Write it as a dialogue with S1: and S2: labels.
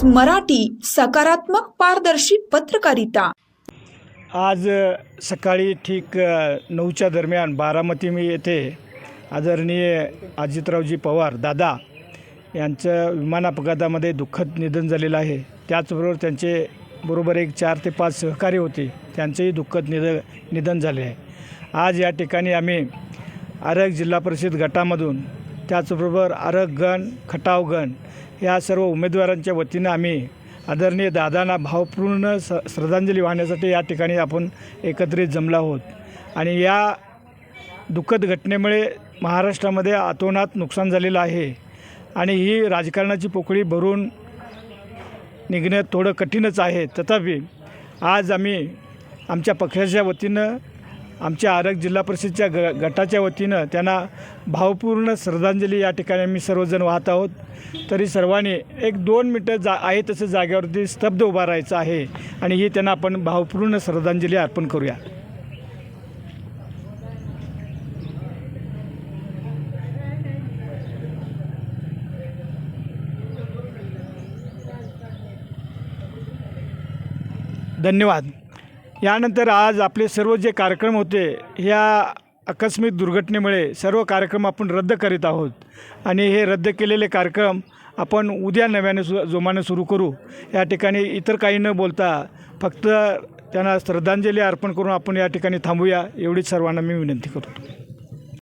S1: मराठी, सकारात्मक पारदर्शी पत्रकारिता।
S2: आज सकाळी ठीक 9च्या दरम्यान बारामती येथे आदरणीय अजितरावजी पवार दादा यांचं विमान अपघातामध्ये दुःखद निधन झालेलं आहे। त्याचबरोबर त्यांचे बरोबर एक 4 ते 5 सहकारी होते, त्यांचेही दुःखद निधन झाले आहे। आज या ठिकाणी आम्ही आरग जिल्हा परिषद गटामधून त्याचबरोबर आरग गण, खटाव गण या सर्व उमेदवारांच्या वतीनं आम्ही आदरणीय दादांना भावपूर्ण श्रद्धांजली वाहण्यासाठी या ठिकाणी आपण एकत्रित जमलो आहोत। आणि या दुःखद घटनेमुळे महाराष्ट्रामध्ये अतोनात नुकसान झालेलं आहे आणि ही राजकारणाची पोकळी भरून निघणं थोडं कठीणच आहे। तथापि आज आम्ही आमच्या पक्षाच्या वतीनं, आमच्या आरग जिल्हा परिषदच्या गटाच्या वतीनं त्यांना भावपूर्ण श्रद्धांजली या ठिकाणी आम्ही सर्वजण वाहत आहोत। तरी सर्वांनी 1-2 मिनटं आहे तसं जागेवरती स्तब्ध उभा राहायचं आहे आणि ही त्यांना आपण भावपूर्ण श्रद्धांजली अर्पण करूया। धन्यवाद। यानंतर आज आपले सर्व जे कार्यक्रम होते ह्या आकस्मिक दुर्घटनेमुळे सर्व कार्यक्रम आपण रद्द करीत आहोत आणि हे रद्द केलेले कार्यक्रम आपण उद्या नव्याने जोमाने सुरू करू। या ठिकाणी इतर काही न बोलता फक्त त्यांना श्रद्धांजली अर्पण करून आपण या ठिकाणी थांबूया, एवढीच सर्वांना मी विनंती करतो।